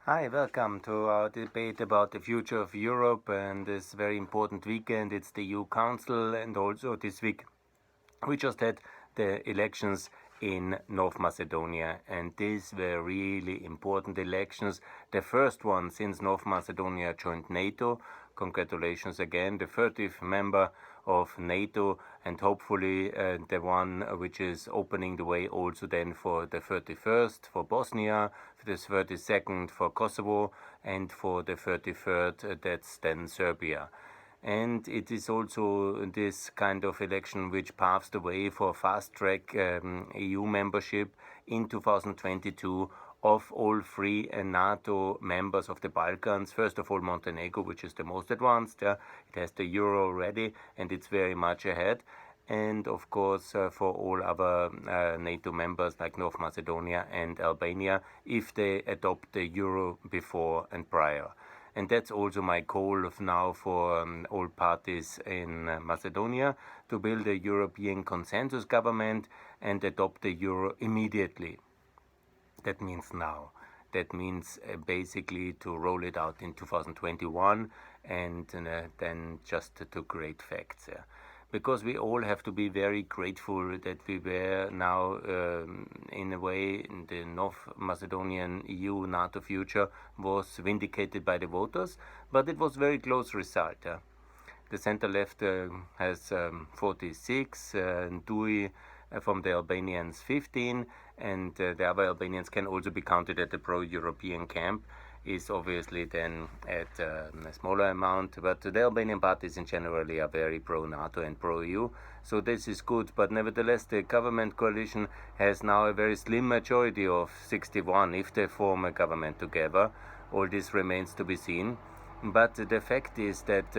Hi, welcome to our debate about the future of Europe and this very important weekend. It's the EU Council, and also this week we just had the elections in North Macedonia, and these were really important elections. The first one since North Macedonia joined NATO. Congratulations again, the 30th member of NATO, and hopefully the one which is opening the way also then for the 31st for Bosnia, for the 32nd for Kosovo, and for the 33rd, that's then Serbia. And it is also this kind of election which paves the way for fast-track EU membership in 2022 of all three NATO members of the Balkans. First of all, Montenegro, which is the most advanced. It has the euro already, and it's very much ahead. And of course, for all other NATO members like North Macedonia and Albania, if they adopt the euro before and prior. And that's also my goal of now for all parties in Macedonia, to build a European consensus government and adopt the euro immediately. That means now. That means basically to roll it out in 2021 and then just to create facts. Because we all have to be very grateful that we were now, in a way, in the North Macedonian EU NATO future was vindicated by the voters, but it was very close result. The center left has 46, Dui from the Albanians 15, and the other Albanians can also be counted at the pro-European camp, is obviously then at a smaller amount, but the Albanian parties in generally are very pro-NATO and pro-EU, so this is good. But nevertheless, the government coalition has now a very slim majority of 61 if they form a government together. All this remains to be seen. But the fact is that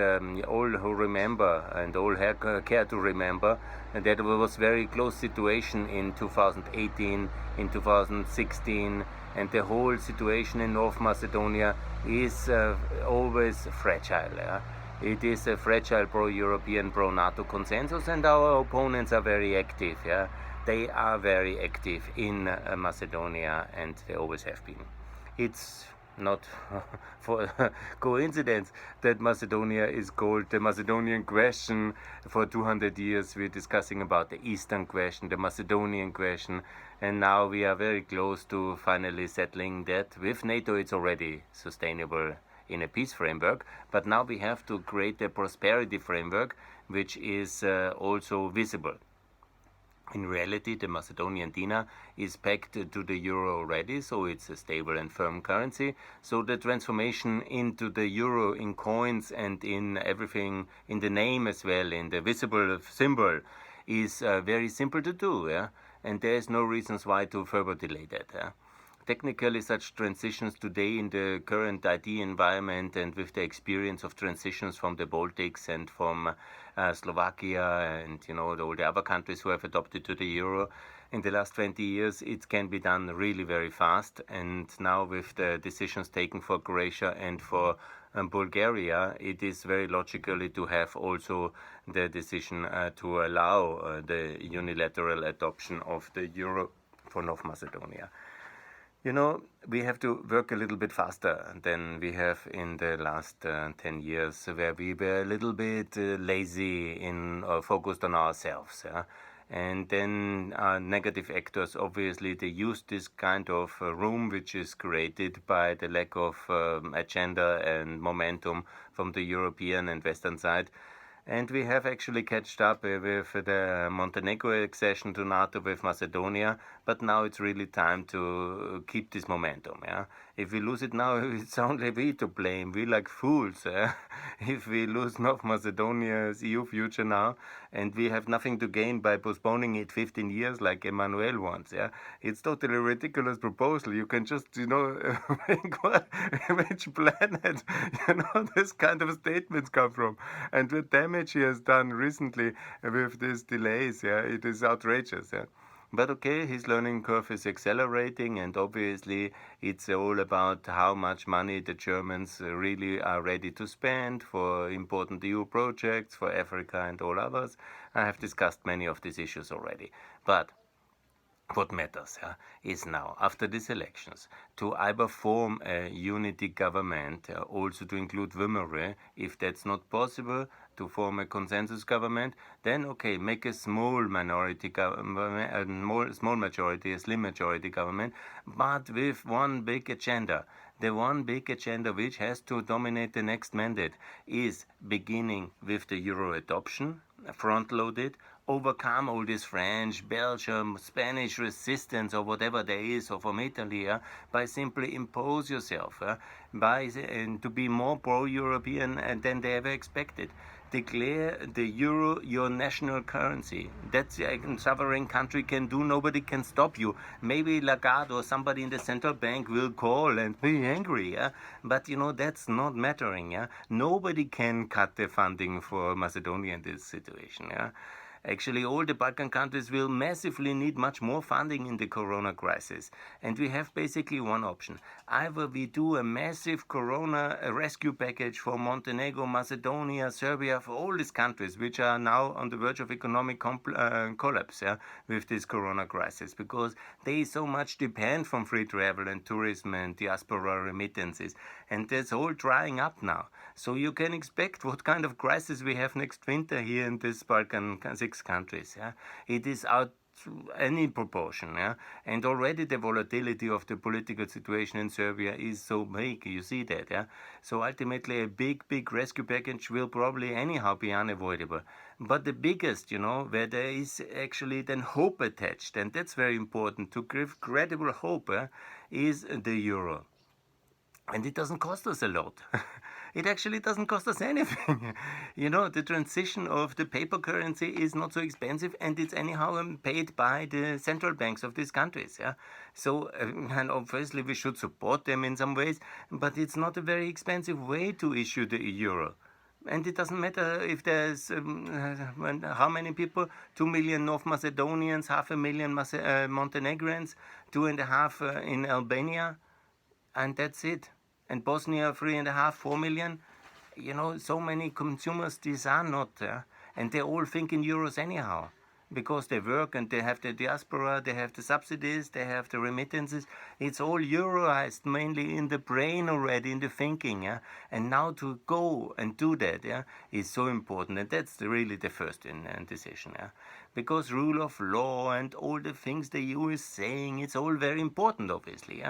all who remember and all care to remember that it was a very close situation in 2018, in 2016, and the whole situation in North Macedonia is always fragile. It is a fragile pro-European, pro-NATO consensus, and our opponents are very active. They are very active in Macedonia, and they always have been. It's not for coincidence that Macedonia is called the Macedonian question. For 200 years we're discussing about the Eastern question, the Macedonian question, and now we are very close to finally settling that. With NATO it's already sustainable in a peace framework, but now we have to create a prosperity framework which is also visible. In reality, the Macedonian dinar is pegged to the euro already, so it's a stable and firm currency. So the transformation into the euro in coins and in everything, in the name as well, in the visible symbol, is very simple to do, and there is no reasons why to further delay that. Technically, such transitions today in the current IT environment and with the experience of transitions from the Baltics and from Slovakia and all the other countries who have adopted to the euro in the last 20 years, it can be done really very fast. And now with the decisions taken for Croatia and for Bulgaria, it is very logically to have also the decision to allow the unilateral adoption of the euro for North Macedonia. We have to work a little bit faster than we have in the last 10 years, where we were a little bit lazy in focused on ourselves. And then negative actors, obviously, they use this kind of room which is created by the lack of agenda and momentum from the European and Western side. And we have actually catched up with the Montenegro accession to NATO with Macedonia, but now it's really time to keep this momentum. If we lose it now, it's only we to blame. We like fools. If we lose North Macedonia's EU future now, and we have nothing to gain by postponing it 15 years like Emmanuel wants. It's totally ridiculous proposal. You can just, think which planet, this kind of statements come from. And the damage he has done recently with these delays, it is outrageous. But okay, his learning curve is accelerating, and obviously it's all about how much money the Germans really are ready to spend for important EU projects, for Africa and all others. I have discussed many of these issues already. But What matters is now, after these elections, to either form a unity government, also to include Wimere. If that's not possible, to form a consensus government, then okay, make a small minority government, small majority, a slim majority government, but with one big agenda. The one big agenda which has to dominate the next mandate is beginning with the euro adoption, front-loaded, overcome all this French, Belgium, Spanish resistance or whatever there is, or from Italy, by simply impose yourself, to be more pro-European than they ever expected. Declare the euro your national currency. That's a sovereign country can do. Nobody can stop you. Maybe Lagarde or somebody in the central bank will call and be angry, but that's not mattering. Nobody can cut the funding for Macedonia in this situation. Actually, all the Balkan countries will massively need much more funding in the corona crisis. And we have basically one option. Either we do a massive corona rescue package for Montenegro, Macedonia, Serbia, for all these countries which are now on the verge of economic collapse with this corona crisis, because they so much depend from free travel and tourism and diaspora remittances. And that's all drying up now. So you can expect what kind of crisis we have next winter here in this Balkan 6 countries. It is out any proportion, and already the volatility of the political situation in Serbia is so big, you see that, so ultimately a big rescue package will probably anyhow be unavoidable. But the biggest, where there is actually then hope attached, and that's very important to give credible hope, is the euro. And it doesn't cost us a lot. It actually doesn't cost us anything. The transition of the paper currency is not so expensive, and it's anyhow paid by the central banks of these countries. So, and obviously we should support them in some ways, but it's not a very expensive way to issue the euro. And it doesn't matter if there's how many people, 2 million North Macedonians, 500,000 Montenegrins, 2.5 in Albania, and that's it. And Bosnia, 3.5, 4 million. So many consumers, these are not, and they all think in euros anyhow, because they work and they have the diaspora, they have the subsidies, they have the remittances. It's all euroized mainly in the brain already, in the thinking, and now to go and do that is so important, and that's really the first decision, because rule of law and all the things the EU is saying, it's all very important, obviously,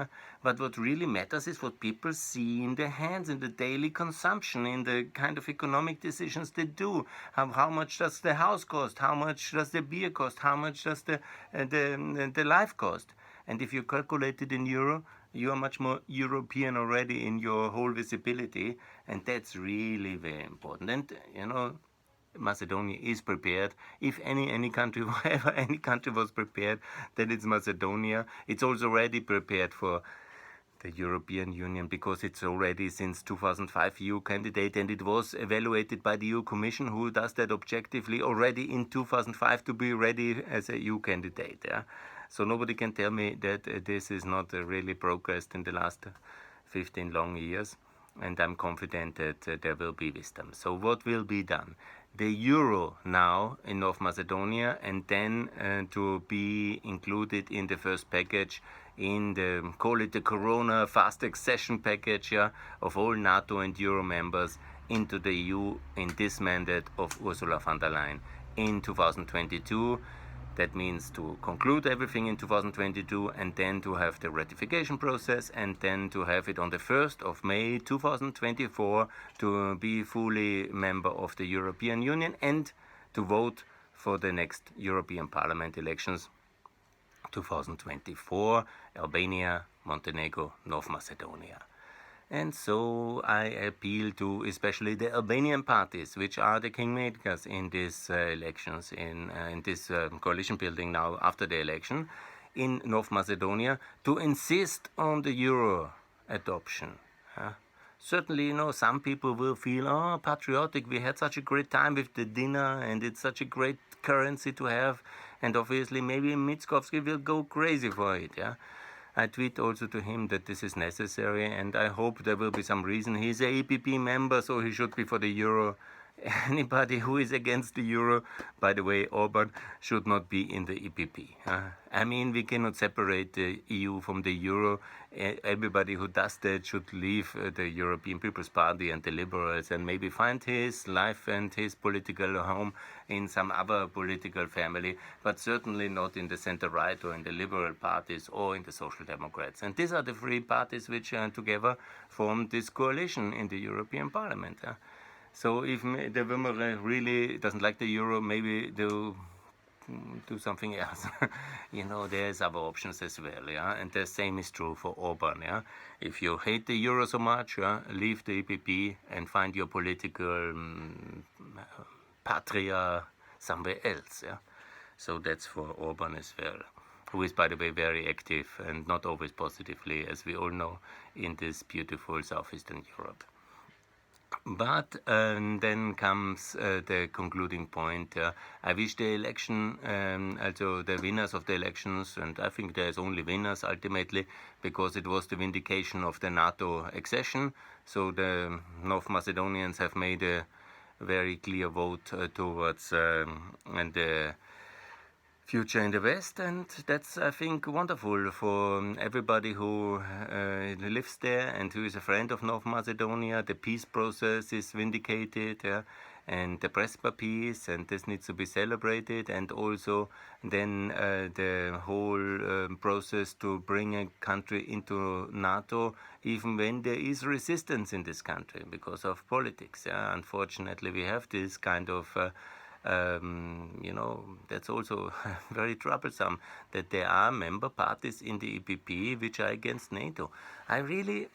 but what really matters is what people see in their hands, in the daily consumption, in the kind of economic decisions they do. How much does the house cost? How much does the beer cost? How much does the life cost? And if you calculate it in euro, you are much more European already in your whole visibility, and that's really very important. And Macedonia is prepared. If any country, wherever any country was prepared, then it's Macedonia. It's also already prepared for the European Union, because it's already since 2005 EU candidate, and it was evaluated by the EU Commission, who does that objectively already in 2005 to be ready as a EU candidate. So nobody can tell me that this is not really progressed in the last 15 long years, and I'm confident that there will be wisdom. So what will be done? The euro now in North Macedonia, and then to be included in the first package, in the, call it the Corona fast accession package, of all NATO and Euro members into the EU in this mandate of Ursula von der Leyen in 2022. That means to conclude everything in 2022, and then to have the ratification process, and then to have it on the 1st of May 2024 to be fully member of the European Union, and to vote for the next European Parliament elections 2024, Albania, Montenegro, North Macedonia. And so I appeal to especially the Albanian parties, which are the kingmakers in these elections, in this coalition building now after the election in North Macedonia, to insist on the euro adoption. Certainly, some people will feel, patriotic, we had such a great time with the dinner, and it's such a great currency to have, and obviously maybe Mitskovsky will go crazy for it, I tweet also to him that this is necessary, and I hope there will be some reason. He's a EPP member, so he should be for the euro, anybody who is against the euro, by the way, Orban should not be in the EPP. I mean, we cannot separate the EU from the euro. Everybody who does that should leave the European People's Party and the Liberals and maybe find his life and his political home in some other political family, but certainly not in the center-right or in the liberal parties or in the Social Democrats. And these are the three parties which together form this coalition in the European Parliament. So if the Wimmer really doesn't like the euro, maybe they'll do something else. There's other options as well, and the same is true for Orban, If you hate the euro so much, leave the EPP and find your political patria somewhere else, So that's for Orban as well, who is, by the way, very active and not always positively, as we all know, in this beautiful southeastern Europe. But then comes the concluding point. I wish the election, also the winners of the elections, and I think there's only winners ultimately, because it was the vindication of the NATO accession. So the North Macedonians have made a very clear vote towards and the future in the West, and that's, I think, wonderful for everybody who lives there and who is a friend of North Macedonia. The peace process is vindicated, and the Prespa peace, and this needs to be celebrated, and also then the whole process to bring a country into NATO, even when there is resistance in this country because of politics. Unfortunately, we have this kind of that's also very troublesome, that there are member parties in the EPP which are against NATO. I really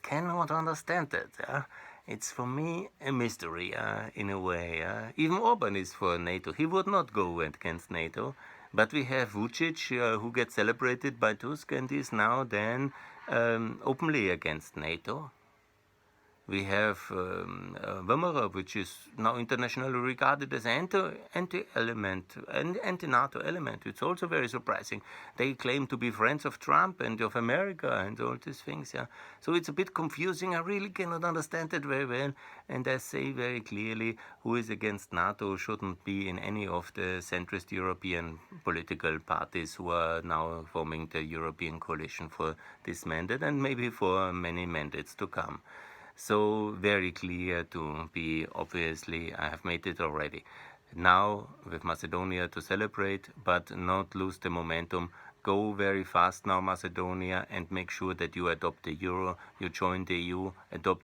cannot understand that. It's for me a mystery in a way. Even Orban is for NATO. He would not go against NATO. But we have Vucic, who gets celebrated by Tusk and is now then openly against NATO. We have Wimmer, which is now internationally regarded as anti-element, anti-NATO element. It's also very surprising. They claim to be friends of Trump and of America and all these things. So it's a bit confusing. I really cannot understand it very well. And I say very clearly, who is against NATO shouldn't be in any of the centrist European political parties who are now forming the European coalition for this mandate and maybe for many mandates to come. So very clear to be, obviously, I have made it already. Now with Macedonia to celebrate, but not lose the momentum. Go very fast now, Macedonia, and make sure that you adopt the euro, you join the EU, adopt